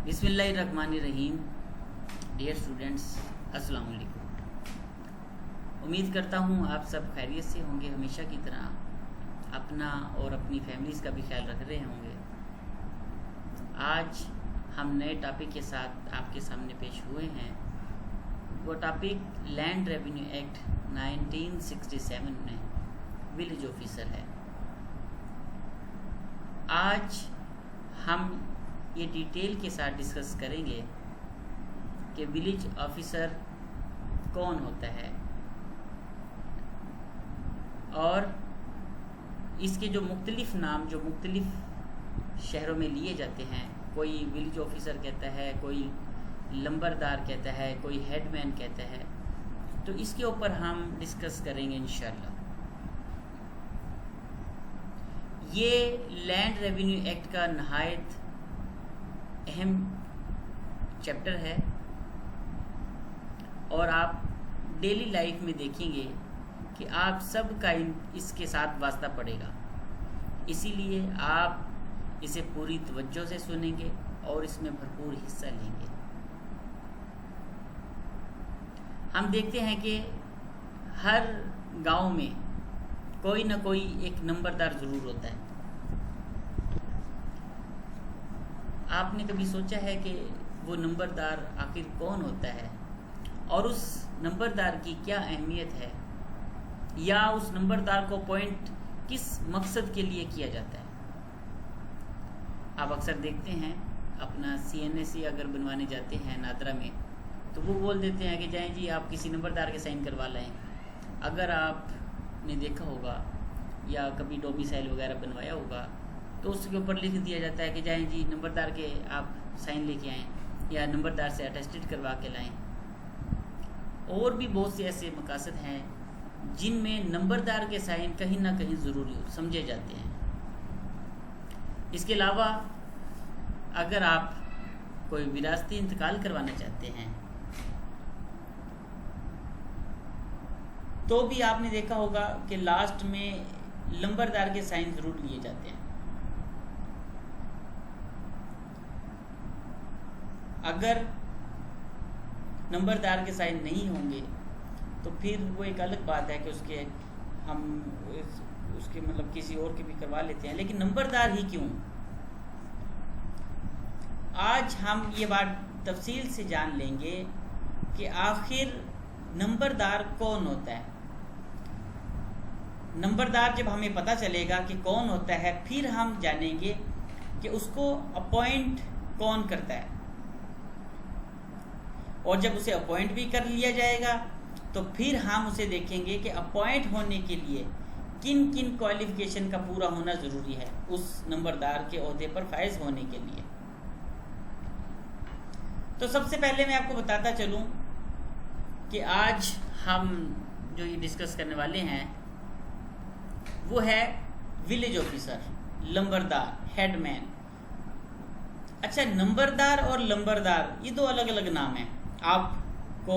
بسم اللہ الرحمن الرحیم. ڈیئر اسٹوڈنٹس، السلام علیکم. امید کرتا ہوں آپ سب خیریت سے ہوں گے، ہمیشہ کی طرح اپنا اور اپنی فیملیز کا بھی خیال رکھ رہے ہوں گے. آج ہم نئے ٹاپک کے ساتھ آپ کے سامنے پیش ہوئے ہیں. وہ ٹاپک لینڈ ریونیو ایکٹ 1967 میں ولیج آفیسر ہے. آج ہم یہ ڈیٹیل کے ساتھ ڈسکس کریں گے کہ ولیج آفیسر کون ہوتا ہے اور اس کے جو مختلف نام جو مختلف شہروں میں لیے جاتے ہیں. کوئی ولیج آفیسر کہتا ہے، کوئی لمبردار کہتا ہے، کوئی ہیڈ مین کہتا ہے. تو اس کے اوپر ہم ڈسکس کریں گے انشاءاللہ. یہ لینڈ ریونیو ایکٹ کا نہایت اہم چیپٹر ہے اور آپ ڈیلی لائف میں دیکھیں گے کہ آپ سب کا اس کے ساتھ واسطہ پڑے گا. اسی لیے آپ اسے پوری توجہ سے سنیں گے اور اس میں بھرپور حصہ لیں گے. ہم دیکھتے ہیں کہ ہر گاؤں میں کوئی نہ کوئی ایک نمبردار ضرور ہوتا ہے. آپ نے کبھی سوچا ہے کہ وہ نمبردار آخر کون ہوتا ہے اور اس نمبردار کی کیا اہمیت ہے، یا اس نمبردار کو اپوائنٹ کس مقصد کے لیے کیا جاتا ہے؟ آپ اکثر دیکھتے ہیں اپنا CNSE اگر بنوانے جاتے ہیں نادرا میں تو وہ بول دیتے ہیں کہ جائیں جی آپ کسی نمبردار کے سائن کروا لائیں. اگر آپ نے دیکھا ہوگا یا کبھی ڈومیسائل وغیرہ بنوایا ہوگا تو اس کے اوپر لکھ دیا جاتا ہے کہ جائیں جی نمبردار کے آپ سائن لے کے آئیں یا نمبردار سے اٹیسٹڈ کروا کے لائیں. اور بھی بہت سے ایسے مقاصد ہیں جن میں نمبردار کے سائن کہیں نہ کہیں ضروری سمجھے جاتے ہیں. اس کے علاوہ اگر آپ کوئی وراثتی انتقال کروانا چاہتے ہیں تو بھی آپ نے دیکھا ہوگا کہ لاسٹ میں لمبردار کے سائن ضرور لیے جاتے ہیں. اگر نمبردار کے سائن نہیں ہوں گے تو پھر وہ ایک الگ بات ہے کہ ہم اس کے مطلب کسی اور کے بھی کروا لیتے ہیں، لیکن نمبردار ہی کیوں؟ آج ہم یہ بات تفصیل سے جان لیں گے کہ آخر نمبردار کون ہوتا ہے. نمبردار جب ہمیں پتہ چلے گا کہ کون ہوتا ہے پھر ہم جانیں گے کہ اس کو اپوائنٹ کون کرتا ہے. اور جب اسے اپوائنٹ بھی کر لیا جائے گا تو پھر ہم اسے دیکھیں گے کہ اپوائنٹ ہونے کے لیے کن کن کوالیفیکیشن کا پورا ہونا ضروری ہے اس نمبردار کے عہدے پر فائز ہونے کے لیے. تو سب سے پہلے میں آپ کو بتاتا چلوں کہ آج ہم جو یہ ڈسکس کرنے والے ہیں وہ ہے ولیج آفیسر، لمبردار، ہیڈ مین. اچھا، نمبردار اور لمبردار یہ دو الگ الگ نام ہیں. آپ کو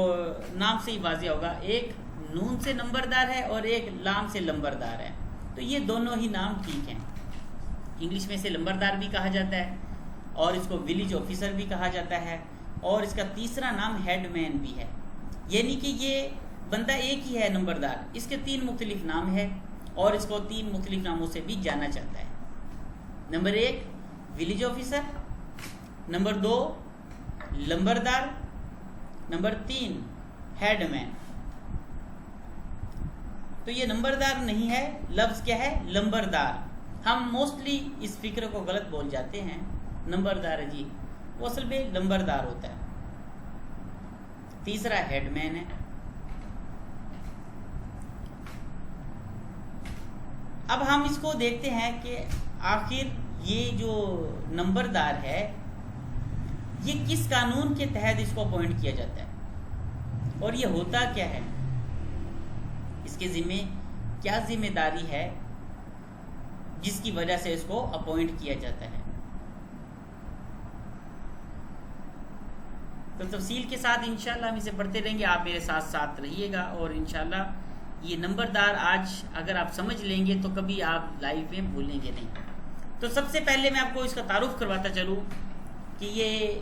نام سے ہی واضح ہوگا، ایک نون سے نمبردار ہے اور ایک لام سے لمبردار ہے. تو یہ دونوں ہی نام ٹھیک ہیں. انگلش میں سے لمبردار بھی کہا جاتا ہے اور اس کو ولیج آفیسر بھی کہا جاتا ہے، اور اس کا تیسرا نام ہیڈ مین بھی ہے. یعنی کہ یہ بندہ ایک ہی ہے نمبردار، اس کے 3 مختلف نام ہے اور اس کو 3 مختلف ناموں سے بھی جانا چاہتا ہے. نمبر 1 ولیج آفیسر، نمبر 2 لمبردار، نمبر 3 ہیڈ مین. تو یہ نمبردار نہیں ہے، لفظ کیا ہے؟ لمبردار. ہم موسٹلی اس فکر کو غلط بول جاتے ہیں، نمبردار ہے جی، وہ اصل میں لمبردار ہوتا ہے. تیسرا ہیڈ مین ہے. اب ہم اس کو دیکھتے ہیں کہ آخر یہ جو نمبردار ہے یہ کس قانون کے تحت اس کو اپوائنٹ کیا جاتا ہے اور یہ ہوتا کیا ہے، اس کے ذمہ کیا ذمہ داری ہے جس کی وجہ سے اس کو اپوائنٹ کیا جاتا ہے. تو تفصیل کے ساتھ انشاءاللہ ہم اسے پڑھتے رہیں گے. آپ میرے ساتھ ساتھ رہیے گا اور انشاءاللہ یہ نمبردار آج اگر آپ سمجھ لیں گے تو کبھی آپ لائف میں بھولیں گے نہیں. تو سب سے پہلے میں آپ کو اس کا تعارف کرواتا چلوں کہ یہ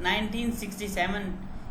1967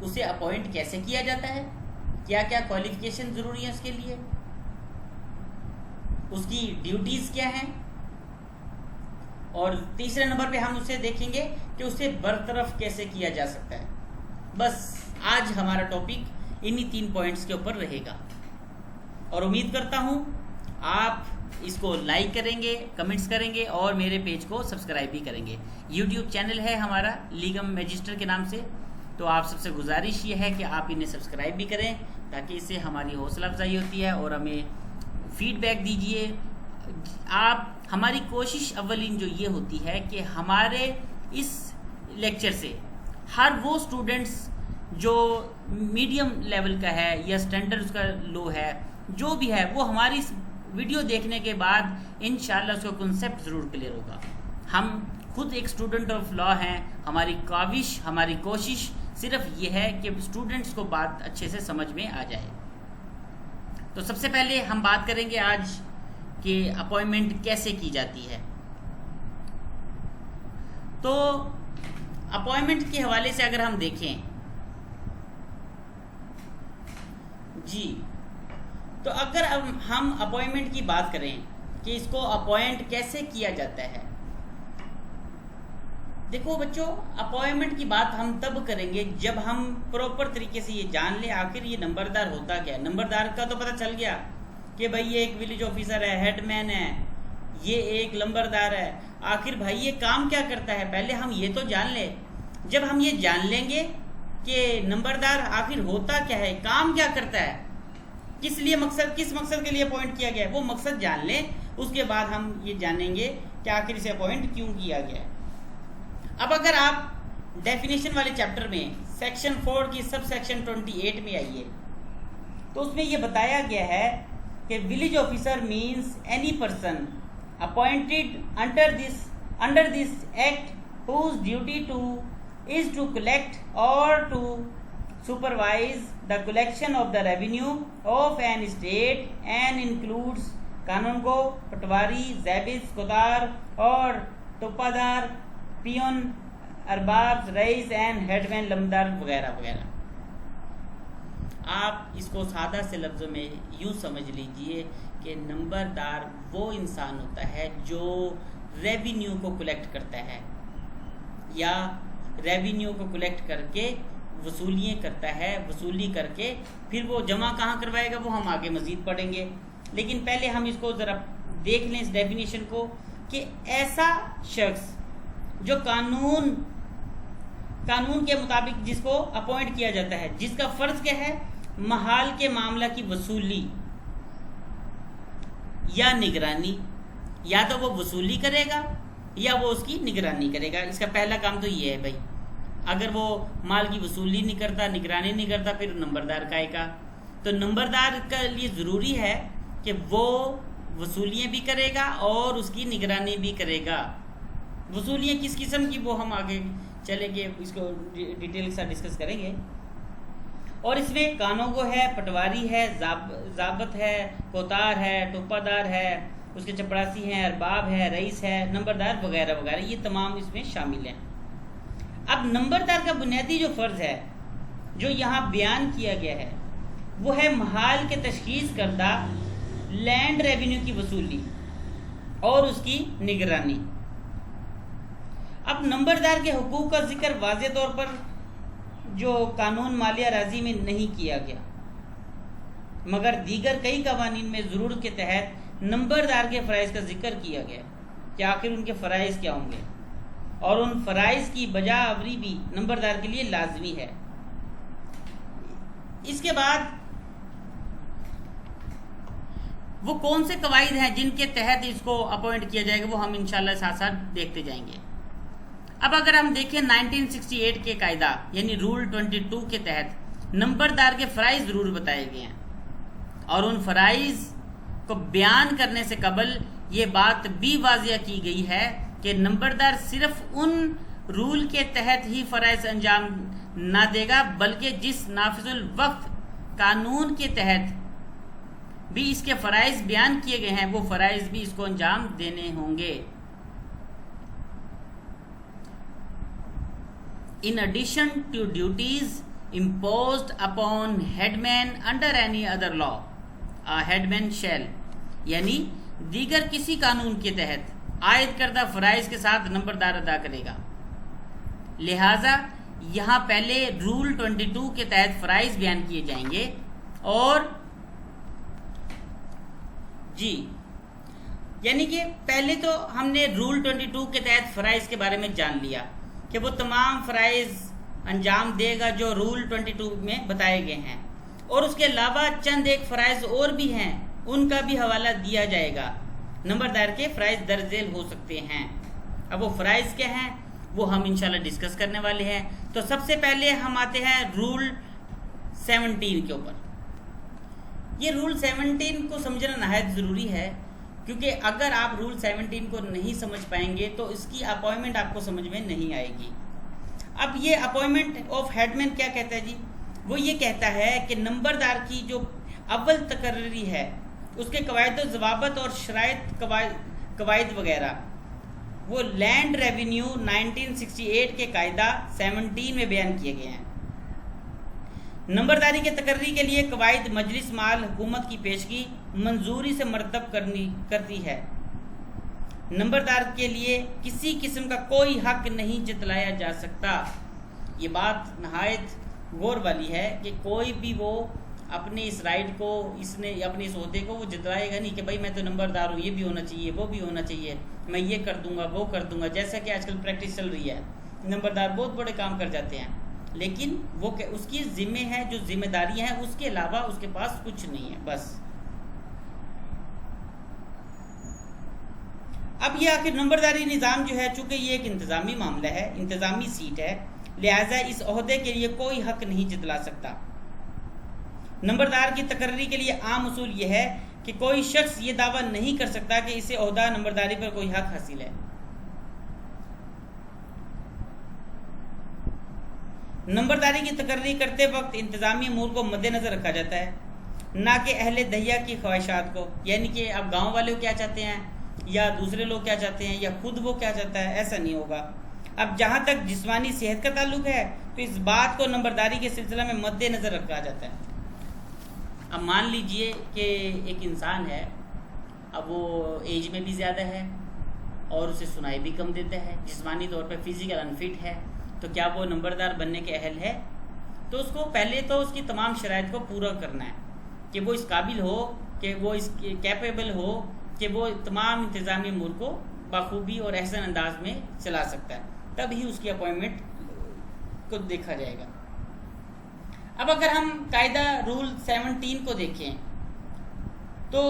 اسے اپوائنٹ کیسے کیا جاتا ہے، کیا کیا کوالیفیکیشن ضروری ہے اس کے لیے، اس کی ڈیوٹیز کیا ہیں، اور تیسرے نمبر پہ ہم اسے دیکھیں گے کہ اسے برطرف کیسے کیا جا سکتا ہے۔ بس آج ہمارا ٹاپک انہی 3 پوائنٹس کے اوپر رہے گا، اور امید کرتا ہوں آپ اس کو لائک کریں گے، کمنٹس کریں گے، اور میرے پیج کو سبسکرائب بھی کریں گے۔ یوٹیوب چینل ہے ہمارا لیگم میجسٹر کے نام سے، تو آپ سب سے گزارش یہ ہے کہ آپ انہیں سبسکرائب بھی کریں، تاکہ اس سے ہماری حوصلہ افزائی ہوتی ہے، اور ہمیں فیڈ بیک دیجیے۔ آپ ہماری کوشش اولین جو یہ ہوتی ہے کہ ہمارے اس لیکچر سے ہر وہ اسٹوڈنٹس جو میڈیم لیول کا ہے یا اسٹینڈرڈ اس کا لو ہے، جو بھی ہے، وہ ہماری اس ویڈیو دیکھنے کے بعد انشاءاللہ اس کا کنسیپٹ ضرور کلیئر ہوگا۔ ہم خود ایک اسٹوڈنٹ آف لا ہیں، ہماری کاوش، ہماری کوشش صرف یہ ہے کہ اسٹوڈنٹس کو بات اچھے سے سمجھ میں آ جائے۔ تو سب سے پہلے ہم بات کریں گے آج کہ اپوائنٹمنٹ کیسے کی جاتی ہے۔ تو اپوائنٹمنٹ کے حوالے سے اگر ہم دیکھیں جی، تو اگر ہم اپوائنٹمنٹ کی بات کریں کہ اس کو اپوائنٹ کیسے کیا جاتا ہے، دیکھو بچوں، اپوائنٹمنٹ کی بات ہم تب کریں گے جب ہم پراپر طریقے سے یہ جان لیں آخر یہ نمبردار ہوتا کیا ہے۔ نمبردار کا تو پتہ چل گیا کہ بھائی یہ ایک ولیج آفیسر ہے، ہیڈ مین ہے، یہ ایک لمبردار ہے۔ آخر بھائی یہ کام کیا کرتا ہے، پہلے ہم یہ تو جان لیں۔ جب ہم یہ جان لیں گے کہ نمبردار آخر ہوتا کیا ہے، کام کیا کرتا ہے، کس مقصد کے لیے اپوائنٹ کیا گیا ہے، وہ مقصد جان لیں، اس کے بعد ہم یہ جانیں گے کہ آخر اسے اپوائنٹ کیوں کیا گیا ہے۔ اب اگر آپ ڈیفینیشن والے چیپٹر میں سیکشن 4 کی سب سیکشن 28 میں آئیے، تو اس میں یہ بتایا گیا ہے کہ village officer means any person appointed under this act whose duty is to collect or to supervise the collection of the revenue of an estate and includes قانون گو، پٹواری، ضابط، کوتوال اور ٹوپادار، پیون، ارباب، رئیس اینڈ ہیڈ مین، لمبردار وغیرہ وغیرہ۔ آپ اس کو سادہ سے لفظوں میں یوں سمجھ لیجئے کہ نمبردار وہ انسان ہوتا ہے جو ریونیو کو کلیکٹ کرتا ہے، یا ریونیو کو کلیکٹ کر کے وصولیاں کرتا ہے، وصولی کر کے پھر وہ جمع کہاں کروائے گا وہ ہم آگے مزید پڑھیں گے۔ لیکن پہلے ہم اس کو ذرا دیکھ لیں اس ڈیفینیشن کو، کہ ایسا شخص جو قانون کے مطابق جس کو اپوائنٹ کیا جاتا ہے، جس کا فرض کیا ہے، محال کے معاملہ کی وصولی یا نگرانی، یا تو وہ وصولی کرے گا یا وہ اس کی نگرانی کرے گا۔ اس کا پہلا کام تو یہ ہے بھائی، اگر وہ مال کی وصولی نہیں کرتا، نگرانی نہیں کرتا، پھر نمبردار کا آئے گا۔ تو نمبردار کا لیے ضروری ہے کہ وہ وصولیاں بھی کرے گا اور اس کی نگرانی بھی کرے گا۔ وصولیاں کس قسم کی وہ ہم آگے چلیں گے، اس کو ڈیٹیل کے ساتھ ڈسکس کریں گے۔ اور اس میں کانوگو ہے، پٹواری ہے، ضابط ہے، کوتار ہے، ٹوپادار ہے، اس کے چپڑاسی ہیں، ارباب ہے، رئیس ہے، نمبردار وغیرہ وغیرہ، یہ تمام اس میں شامل ہیں۔ اب نمبردار کا بنیادی جو فرض ہے جو یہاں بیان کیا گیا ہے وہ ہے محال کے تشخیص کردہ لینڈ ریونیو کی وصولی اور اس کی نگرانی۔ اب نمبردار کے حقوق کا ذکر واضح طور پر جو قانون مالیہ اراضی میں نہیں کیا گیا، مگر دیگر کئی قوانین میں ضرورت کے تحت نمبردار کے فرائض کا ذکر کیا گیا کہ آخر ان کے فرائض کیا ہوں گے، اور ان فرائض کی بجا آوری بھی نمبردار کے لیے لازمی ہے۔ اس کے بعد وہ کون سے قواعد ہیں جن کے تحت اس کو اپوائنٹ کیا جائے گا وہ ہم انشاءاللہ ساتھ ساتھ دیکھتے جائیں گے۔ اب اگر ہم دیکھیں 1968 کے قاعدہ یعنی رول 22 کے تحت نمبردار کے فرائض ضرور بتائے گئے ہیں، اور ان فرائض کو بیان کرنے سے قبل یہ بات بھی واضح کی گئی ہے کہ نمبردار صرف ان رول کے تحت ہی فرائض انجام نہ دے گا، بلکہ جس نافذ الوقت قانون کے تحت بھی اس کے فرائض بیان کیے گئے ہیں وہ فرائض بھی اس کو انجام دینے ہوں گے۔ In addition to duties imposed upon headman under any other law, a headman shall, یعنی دیگر کسی قانون کے تحت عائد کردہ فرائض کے ساتھ نمبردار ادا کرے گا. لہٰذا یہاں پہلے رول 22 کے تحت فرائض بیان کیے جائیں گے اور جی یعنی کہ پہلے تو ہم نے رول 22 کے تحت فرائض کے بارے میں جان لیا کہ وہ تمام فرائض انجام دے گا جو رول 22 میں بتائے گئے ہیں، اور اس کے علاوہ چند ایک فرائض اور بھی ہیں، ان کا بھی حوالہ دیا جائے گا. نمبردار کے فرائض درج ذیل ہو سکتے ہیں. اب وہ فرائض کیا ہیں وہ ہم انشاءاللہ ڈسکس کرنے والے ہیں. تو سب سے پہلے ہم آتے ہیں رول 17 کے اوپر. یہ رول 17 کو سمجھنا نہایت ضروری ہے، کیونکہ اگر آپ رول 17 کو نہیں سمجھ پائیں گے تو اس کی اپوائنمنٹ آپ کو سمجھ میں نہیں آئے گی. اب یہ اپوائنمنٹ آف ہیڈمین کیا کہتا ہے جی؟ وہ یہ کہتا ہے کہ نمبردار کی جو اول تقرری ہے اس کے قواعد و ضوابط اور شرائط قواعد وغیرہ وہ لینڈ ریونیو 1968 کے قاعدہ 17 میں بیان کیے گئے ہیں. نمبرداری کے تقرری کے لیے قواعد مجلس مال حکومت کی پیشگی منظوری سے مرتب کرتی ہے. نمبردار کے لیے کسی قسم کا کوئی حق نہیں جتلایا جا سکتا. یہ بات نہایت غور والی ہے کہ کوئی بھی وہ اپنے اس رائٹ کو اپنے اس عہدے کو وہ جتلائے گا نہیں کہ بھائی میں تو نمبردار ہوں، یہ بھی ہونا چاہیے وہ بھی ہونا چاہیے، میں یہ کر دوں گا وہ کر دوں گا، جیسا کہ آج کل پریکٹس چل رہی ہے. نمبردار بہت بڑے کام کر جاتے ہیں لیکن وہ اس کی ذمے ہے، جو ذمہ داریاں ہیں اس کے علاوہ اس کے پاس کچھ نہیں ہے بس. اب یہ آخر نمبرداری نظام جو ہے چونکہ یہ ایک انتظامی معاملہ ہے، انتظامی سیٹ ہے، لہٰذا اس عہدے کے لیے کوئی حق نہیں جتلا سکتا. نمبردار کی تقرری کے لیے عام اصول یہ ہے کہ کوئی شخص یہ دعویٰ نہیں کر سکتا کہ اسے عہدہ نمبرداری پر کوئی حق حاصل ہے. نمبرداری کی تقرری کرتے وقت انتظامی امور کو مد نظر رکھا جاتا ہے، نہ کہ اہل دہیہ کی خواہشات کو، یعنی کہ اب گاؤں والے کیا چاہتے ہیں یا دوسرے لوگ کیا چاہتے ہیں یا خود وہ کیا چاہتا ہے، ایسا نہیں ہوگا. اب جہاں تک جسمانی صحت کا تعلق ہے تو اس بات کو نمبرداری کے سلسلہ میں مد نظر رکھا جاتا ہے. اب مان لیجئے کہ ایک انسان ہے، اب وہ ایج میں بھی زیادہ ہے اور اسے سنائی بھی کم دیتا ہے، جسمانی طور پہ فزیکل انفٹ ہے، تو کیا وہ نمبردار بننے کے اہل ہے؟ تو اس کو پہلے تو اس کی تمام شرائط کو پورا کرنا ہے کہ وہ اس قابل ہو، کہ وہ اس کیپیبل ہو کہ وہ تمام انتظامی امور کو بخوبی اور احسن انداز میں چلا سکتا ہے، تب ہی اس کی اپوائنمنٹ کو دیکھا جائے گا. اب اگر ہم قاعدہ رول 17 کو دیکھیں تو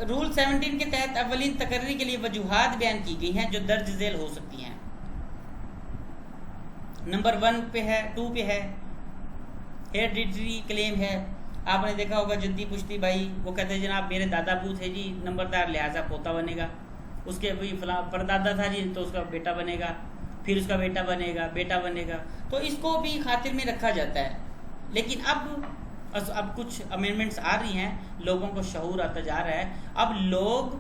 رول 17 کے تحت اولین تقرری کے لیے وجوہات بیان کی گئی ہیں جو درج ذیل ہو سکتی ہیں. نمبر 1 پہ ہے، 2 پہ ہے، ہیریڈیٹری کلیم ہے. آپ نے دیکھا ہوگا جدی پشتی بھائی وہ کہتے ہیں جناب میرے دادا ابو تھے جی نمبردار، لہٰذا پوتا بنے گا، اس کے کوئی فلاں پردادا تھا جی تو اس کا بیٹا بنے گا، پھر اس کا بیٹا بنے گا، بیٹا بنے گا. تو اس کو بھی خاطر میں رکھا جاتا ہے. لیکن اب کچھ امینڈمنٹس آ رہی ہیں، لوگوں کو شعور آتا جا رہا ہے. اب لوگ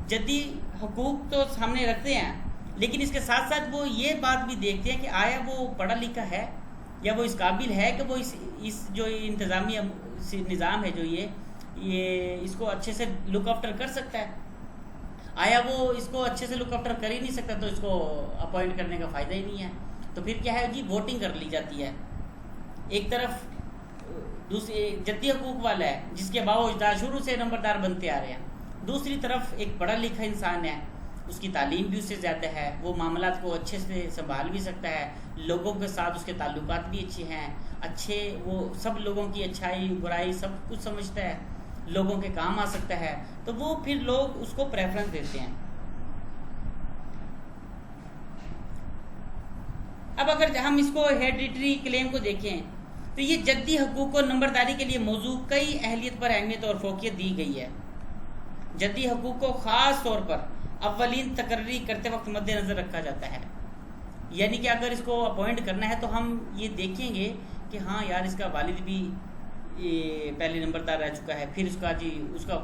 جدی حقوق تو سامنے رکھتے ہیں لیکن اس کے ساتھ ساتھ وہ یہ بات بھی دیکھتے ہیں کہ آیا وہ پڑھا لکھا ہے یا وہ اس قابل ہے کہ وہ اس جو انتظامی نظام ہے جو یہ اس کو اچھے سے لک آفٹر کر سکتا ہے. آیا وہ اس کو اچھے سے لک آفٹر کر ہی نہیں سکتا تو اس کو اپوائنٹ کرنے کا فائدہ ہی نہیں ہے. تو پھر کیا ہے جی ووٹنگ کر لی جاتی ہے. ایک طرف دوسری جدی حقوق والا ہے جس کے باؤ اجداد شروع سے نمبردار بنتے آ رہے ہیں، دوسری طرف ایک پڑھا لکھا انسان ہے، اس کی تعلیم بھی اس سے زیادہ ہے، وہ معاملات کو اچھے سے سنبھال بھی سکتا ہے، لوگوں کے ساتھ اس کے تعلقات بھی اچھے ہیں، وہ سب لوگوں کی اچھائی برائی سب کچھ سمجھتا ہے، لوگوں کے کام آ سکتا ہے، تو وہ پھر لوگ اس کو پریفرنس دیتے ہیں. اب اگر ہم اس کو ہیریڈیٹری کلیم کو دیکھیں تو یہ جدی حقوق و نمبرداری کے لیے موضوع کئی اہلیت پر اہمیت اور فوقیت دی گئی ہے. جدی حقوق کو خاص طور پر اولین تقرری کرتے وقت مد نظر رکھا جاتا ہے. یعنی کہ اگر اس کو اپوائنٹ کرنا ہے تو ہم یہ دیکھیں گے کہ ہاں یار اس کا والد بھی پہلے نمبردار رہ چکا ہے، پھر اس کا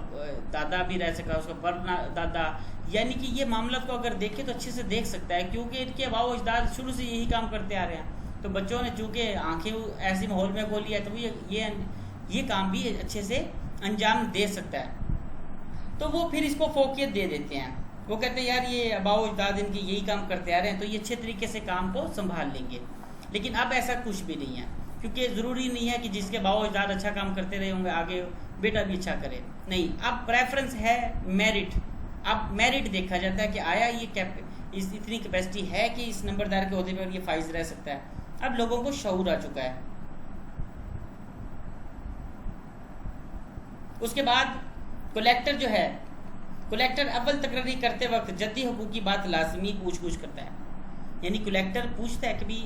دادا بھی رہ سکا، اس کا پر دادا، یعنی کہ یہ معاملات کو اگر دیکھے تو اچھے سے دیکھ سکتا ہے کیونکہ ان کے باؤ اجداد شروع سے یہی کام کرتے آ رہے ہیں. تو بچوں نے چونکہ آنکھیں ایسی ماحول میں کھولی ہے تو یہ کام بھی اچھے سے انجام دے سکتا ہے، تو وہ پھر اس کو فوقیت دے دیتے ہیں. وہ کہتے ہیں یار یہ آباء و اجداد ان کی یہی کام کرتے آ رہے ہیں تو یہ اچھے طریقے سے کام کو سنبھال لیں گے. لیکن اب ایسا کچھ بھی نہیں ہے، کیونکہ ضروری نہیں ہے کہ جس کے آباء و اجداد اچھا کام کرتے رہے ہوں گے آگے بیٹا بھی اچھا کرے. نہیں، اب پریفرنس ہے میرٹ. اب میرٹ دیکھا جاتا ہے کہ آیا یہ اتنی کیپیسٹی ہے کہ اس نمبردار کے عہدے پر یہ فائز رہ سکتا ہے. اب لوگوں کو شعور آ چکا ہے. اس کے بعد کلیکٹر جو ہے، کلیکٹر اول تقرری کرتے وقت جدی حقوق کی بات لازمی پوچھ کرتا ہے. یعنی کلیکٹر پوچھتا ہے کہ بھی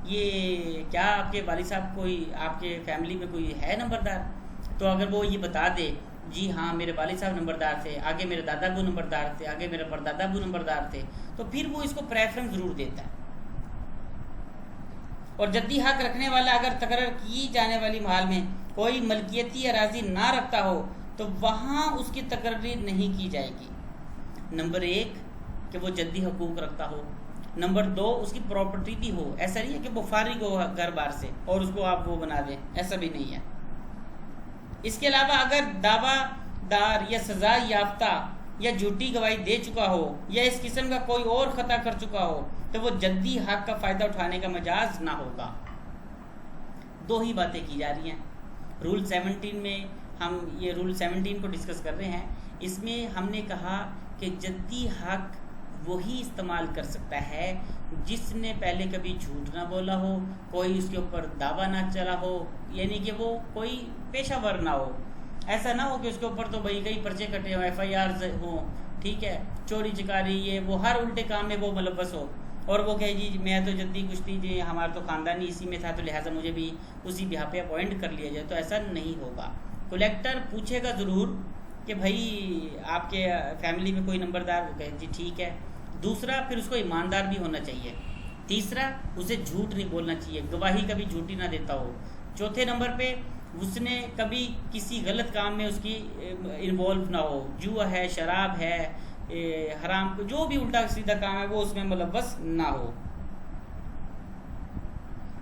یہ کیا آپ کے والد صاحب کوئی آپ کے فیملی میں کوئی ہے نمبردار، تو اگر وہ یہ بتا دے جی ہاں میرے والد صاحب نمبردار تھے، آگے میرے دادا ابو نمبردار تھے، آگے میرے پردادا ابو نمبردار تھے، تو پھر وہ اس کو پریفرنس ضرور دیتا ہے. اور جدی حق رکھنے والا اگر تقرر کی جانے والی محال میں کوئی ملکیتی اراضی نہ رکھتا ہو تو وہاں اس کی تقرری نہیں کی جائے گی. نمبر 1 کہ وہ جدی حقوق رکھتا ہو، نمبر 2 اس کی پراپرٹی بھی ہو. ایسا نہیں ہے کہ وہ فارغ ہو گھر بار سے اور اس کو آپ وہ بنا دیں، ایسا بھی نہیں ہے. اس کے علاوہ اگر دعویٰ دار یا سزا یافتہ یا جھوٹی گواہی دے چکا ہو یا اس قسم کا کوئی اور خطا کر چکا ہو تو وہ جدی حق کا فائدہ اٹھانے کا مجاز نہ ہوگا. 2 ہی باتیں کی جا رہی ہیں. رول 17 میں ہم یہ رول 17 کو ڈسکس کر رہے ہیں. اس میں ہم نے کہا کہ جدی حق وہی استعمال کر سکتا ہے جس نے پہلے کبھی جھوٹ نہ بولا ہو، کوئی اس کے اوپر دعویٰ نہ چلا ہو، یعنی کہ وہ کوئی پیشہ ور نہ ہو. ایسا نہ ہو کہ اس کے اوپر تو بھائی کئی پرچے کٹے ہوں، FIRs ہوں، ٹھیک ہے، چوری چکاری یہ وہ ہر الٹے کام میں وہ ملوث ہو اور وہ کہے جی میں تو جدی کشتی جی ہمارا تو خاندانی اسی میں تھا تو لہٰذا مجھے بھی اسی بہا پہ اپوائنٹ کر لیا جائے. تو ایسا نہیں ہوگا. کلیکٹر پوچھے گا ضرور کہ بھائی آپ کے فیملی میں کوئی نمبردار، وہ کہے جی ٹھیک ہے. دوسرا پھر اس کو ایماندار بھی ہونا چاہیے. تیسرا اسے جھوٹ نہیں بولنا چاہیے، گواہی کبھی جھوٹی نہ دیتا ہو. چوتھے نمبر پہ اس نے کبھی کسی غلط کام میں اس کی انوالو نہ ہو، جوا ہے، شراب ہے، حرام جو بھی الٹا سیدھا کام ہے وہ اس میں ملوث نہ ہو.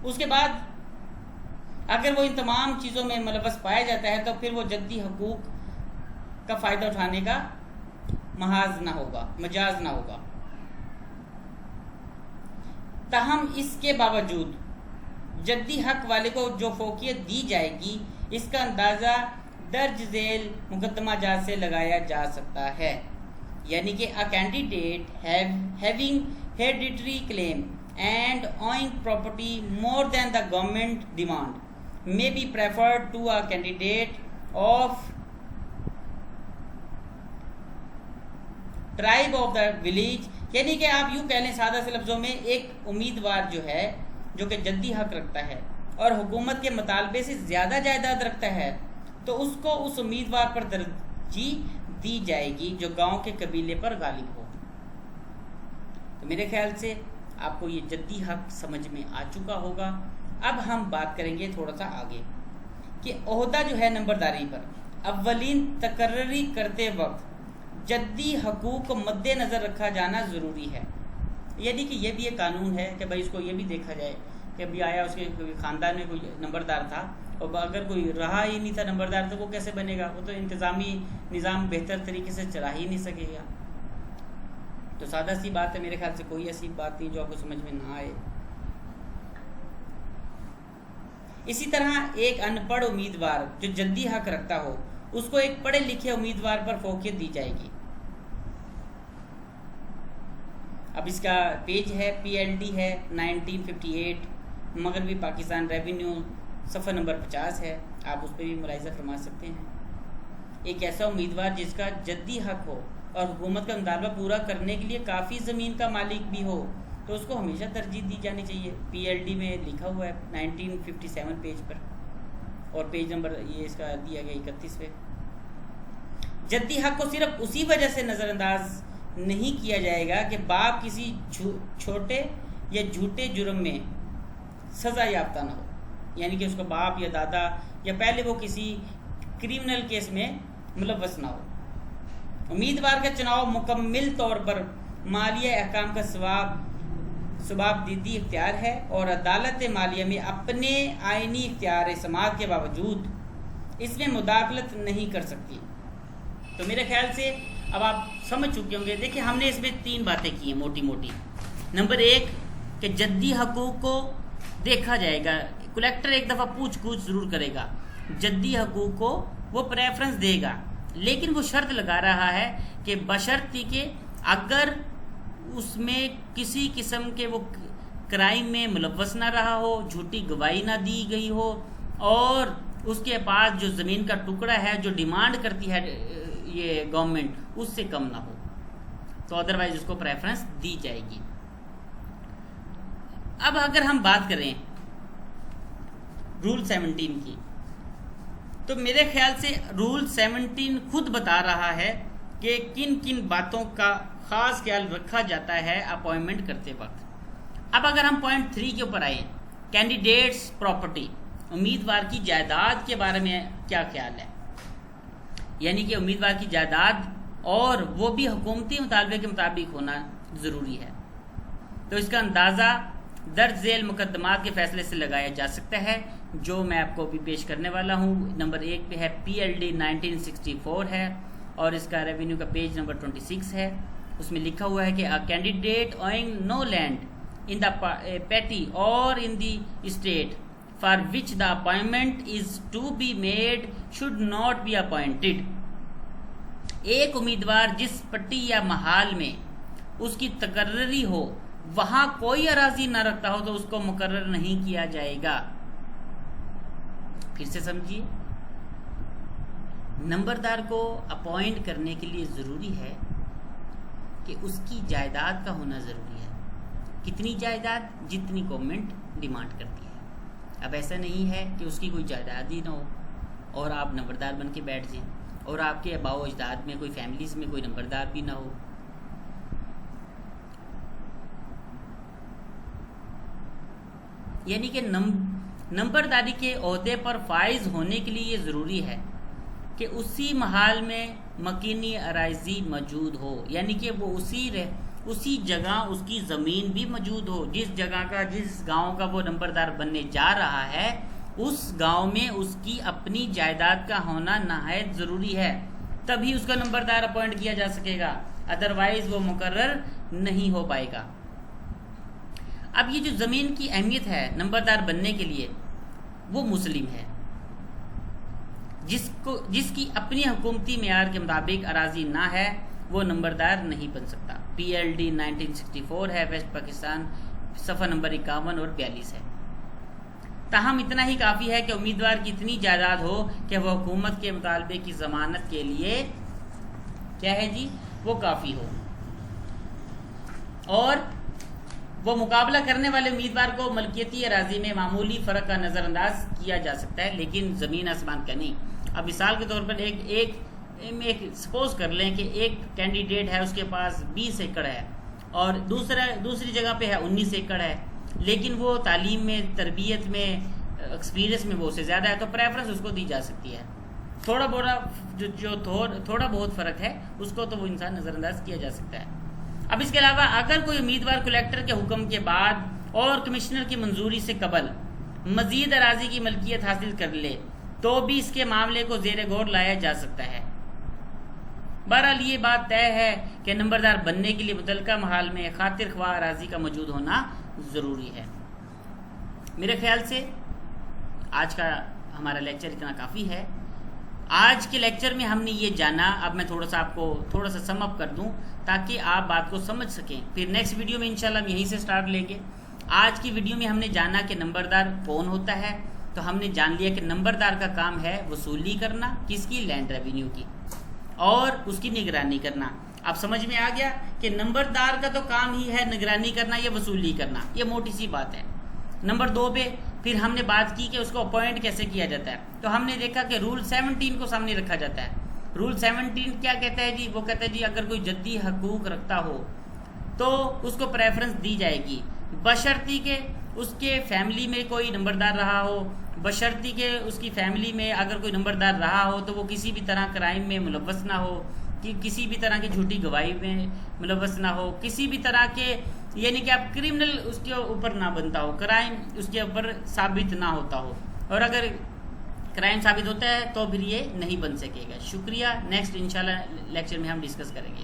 اس کے بعد اگر وہ ان تمام چیزوں میں ملوث پایا جاتا ہے تو پھر وہ جدی حقوق کا فائدہ اٹھانے کا محاذ نہ ہوگا، مجاز نہ ہوگا. تاہم اس کے باوجود جدی حق والے کو جو فوقیت دی جائے گی اس کا اندازہ درج ذیل مقدمہ جات سے لگایا جا سکتا ہے. یعنی کہ a candidate having hereditary claim and owing property more than the government demand may be preferred to a candidate of tribe of the village. یعنی کہ آپ یوں کہہ لیں سادہ سے لفظوں میں، ایک امیدوار جو ہے جو کہ جدی حق رکھتا ہے اور حکومت کے مطالبے سے زیادہ جائیداد رکھتا ہے تو اس کو اس امیدوار پر ترجیح دی جائے گی جو گاؤں کے قبیلے پر غالب ہو. تو میرے خیال سے آپ کو یہ جدی حق سمجھ میں آ چکا ہوگا. اب ہم بات کریں گے تھوڑا سا آگے کہ عہدہ جو ہے نمبرداری پر اولین تقرری کرتے وقت جدی حقوق کو مد نظر رکھا جانا ضروری ہے. یعنی کہ یہ بھی ایک قانون ہے کہ بھائی اس کو یہ بھی دیکھا جائے کہ ابھی آیا اس کے خاندان میں کوئی نمبردار تھا اور اگر کوئی رہا ہی نہیں تھا نمبردار تو وہ کیسے بنے گا؟ وہ تو انتظامی نظام بہتر طریقے سے چلا ہی نہیں سکے گا. تو سادہ سی بات ہے، میرے خیال سے کوئی ایسی بات نہیں جو آپ کو سمجھ میں نہ آئے. اسی طرح ایک ان پڑھ امیدوار جو جدی حق رکھتا ہو اس کو ایک پڑھے لکھے امیدوار پر فوقیت دی جائے گی. اب اس کا پیج ہے PLD ہے 1958 مغربی پاکستان ریونیو، صفحہ نمبر 50 ہے، آپ اس پہ بھی ملاحظہ فرما سکتے ہیں. ایک ایسا امیدوار جس کا جدی حق ہو اور حکومت کا مطالبہ پورا کرنے کے لیے کافی زمین کا مالک بھی ہو تو اس کو ہمیشہ ترجیح دی جانی چاہیے. PLD میں لکھا ہوا ہے 1957 پیج پر اور پیج نمبر یہ اس کا دیا گیا 31 پہ. جدی حق کو صرف اسی وجہ سے نظر انداز نہیں کیا جائے گا کہ باپ کسی چھوٹے یا جھوٹے جرم میں سزا یافتہ نہ ہو، یعنی کہ اس کا باپ یا دادا یا پہلے وہ کسی کریمنل کیس میں ملوث نہ ہو. امیدوار کا چناؤ مکمل طور پر مالیہ احکام کا ثبات اختیار ہے اور عدالت مالیہ میں اپنے آئینی اختیار سماعت کے باوجود اس میں مداخلت نہیں کر سکتی۔ تو میرے خیال سے اب آپ سمجھ چکے ہوں گے۔ دیکھیں ہم نے اس میں 3 باتیں کی ہیں موٹی موٹی۔ نمبر 1 کہ جدی حقوق کو دیکھا جائے گا، کلیکٹر ایک دفعہ پوچھ گچھ ضرور کرے گا، جدی حقوق کو وہ پریفرنس دے گا، لیکن وہ شرط لگا رہا ہے کہ بشرطی کہ اگر اس میں کسی قسم کے وہ کرائم میں ملوث نہ رہا ہو، جھوٹی گواہی نہ دی گئی ہو، اور اس کے پاس جو زمین کا ٹکڑا ہے جو ڈیمانڈ کرتی ہے یہ گورنمنٹ اس سے کم نہ ہو، تو ادروائز اس کو پریفرنس دی جائے گی۔ اب اگر ہم بات کریں رول 17 کی، تو میرے خیال سے رول 17 خود بتا رہا ہے کہ کن کن باتوں کا خاص خیال رکھا جاتا ہے اپوائنٹمنٹ کرتے وقت۔ اب اگر ہم پوائنٹ 3 کے اوپر آئیں، کینڈیڈیٹس پراپرٹی، امیدوار کی جائیداد کے بارے میں کیا خیال ہے؟ یعنی کہ امیدوار کی جائیداد اور وہ بھی حکومتی مطالبے کے مطابق ہونا ضروری ہے۔ تو اس کا اندازہ درج ذیل مقدمات کے فیصلے سے لگایا جا سکتا ہے، جو میں آپ کو بھی پیش کرنے والا ہوں۔ نمبر 1 پہ ہے PLD 1964 ہے، اور اس کا ریونیو کا پیج نمبر 26 ہے۔ اس میں لکھا ہوا ہے کہ a candidate owing no land in the petty or in the estate for which the appointment is to be made should not be appointed۔ ایک امیدوار جس پٹی یا محال میں اس کی تقرری ہو وہاں کوئی اراضی نہ رکھتا ہو تو اس کو مقرر نہیں کیا جائے گا۔ پھر سے سمجھیے، نمبردار کو اپوائنٹ کرنے کے لیے ضروری ہے کہ اس کی جائیداد کا ہونا ضروری ہے۔ کتنی جائیداد؟ جتنی گورنمنٹ ڈیمانڈ کرتی ہے۔ اب ایسا نہیں ہے کہ اس کی کوئی جائیداد ہی نہ ہو اور آپ نمبردار بن کے بیٹھ جائیں، اور آپ کے آباء و اجداد میں کوئی فیملیز میں کوئی نمبردار بھی نہ ہو۔ یعنی کہ نمبرداری کے عہدے پر فائز ہونے کے لیے یہ ضروری ہے کہ اسی محال میں مکینی اراضی موجود ہو، یعنی کہ وہ اسی جگہ اس کی زمین بھی موجود ہو، جس گاؤں کا وہ نمبردار بننے جا رہا ہے اس گاؤں میں اس کی اپنی جائیداد کا ہونا نہایت ضروری ہے، تبھی اس کا نمبردار اپوائنٹ کیا جا سکے گا، ادروائز وہ مقرر نہیں ہو پائے گا۔ اب یہ جو زمین کی اہمیت ہے نمبردار بننے کے لیے وہ مسلم ہے، جس کی اپنی حکومتی معیار کے مطابق اراضی نہ ہے وہ نمبردار نہیں بن سکتا۔ PLD 1964 ہے، ویسٹ پاکستان، صفحہ نمبر 51 اور 42 ہے۔ تاہم اتنا ہی کافی ہے کہ امیدوار کی اتنی جائیداد ہو کہ وہ حکومت کے مطالبے کی ضمانت کے لیے کیا ہے جی وہ کافی ہو، اور وہ مقابلہ کرنے والے امیدوار کو ملکیتی اراضی میں معمولی فرق کا نظر انداز کیا جا سکتا ہے، لیکن زمین آسمان کا نہیں۔ اب مثال کے طور پر ایک سپوز کر لیں کہ ایک کینڈیڈیٹ ہے، اس کے پاس 20 ایکڑ ہے اور دوسری جگہ پہ ہے 19 ایکڑ ہے، لیکن وہ تعلیم میں، تربیت میں، ایکسپیرینس میں وہ سے زیادہ ہے، تو پریفرنس اس کو دی جا سکتی ہے۔ تھوڑا بہت فرق ہے اس کو تو وہ انسان نظر انداز کیا جا سکتا ہے۔ اب اس کے علاوہ اگر کوئی امیدوار کلیکٹر کے حکم کے بعد اور کمشنر کی منظوری سے قبل مزید اراضی کی ملکیت حاصل کر لے تو بھی اس کے معاملے کو زیر غور لایا جا سکتا ہے۔ بہرحال یہ بات طے ہے کہ نمبردار بننے کے لیے متعلقہ محال میں خاطر خواہ اراضی کا موجود ہونا ضروری ہے۔ میرے خیال سے آج کا ہمارا لیکچر اتنا کافی ہے۔ آج کے لیکچر میں ہم نے یہ جانا، اب میں آپ کو تھوڑا سا سم اپ کر دوں تاکہ آپ بات کو سمجھ سکیں، پھر نیکسٹ ویڈیو میں انشاءاللہ ہم یہیں سے سٹارٹ لیں گے۔ آج کی ویڈیو میں ہم نے جانا کہ نمبردار کون ہوتا ہے، تو ہم نے جان لیا کہ نمبردار کا کام ہے وصولی کرنا، کس کی؟ لینڈ ریونیو کی، اور اس کی نگرانی کرنا۔ اب سمجھ میں آ گیا کہ نمبردار کا تو کام ہی ہے نگرانی کرنا یا وصولی کرنا، یہ موٹی سی بات ہے۔ نمبر 2 پہ پھر ہم نے بات کی کہ اس کو اپوائنٹ کیسے کیا جاتا ہے، تو ہم نے دیکھا کہ رول 17 کو سامنے رکھا جاتا ہے۔ رول 17 کیا کہتا ہے جی؟ وہ کہتا ہے جی اگر کوئی جدی حقوق رکھتا ہو تو اس کو پریفرنس دی جائے گی، بشرطی کہ اس کے فیملی میں کوئی نمبردار رہا ہو، بشرطی کہ اس کی فیملی میں اگر کوئی نمبردار رہا ہو تو وہ کسی بھی طرح کرائم میں ملوث نہ ہو، کہ کسی بھی طرح کی جھوٹی گواہی میں ملوث نہ ہو، کسی بھی طرح کے یعنی کہ آپ کرمنل اس کے اوپر نہ بنتا ہو، کرائم اس کے اوپر ثابت نہ ہوتا ہو، اور اگر کرائم ثابت ہوتا ہے تو پھر یہ نہیں بن سکے گا۔ شکریہ، نیکسٹ انشاءاللہ لیکچر میں ہم ڈسکس کریں گے۔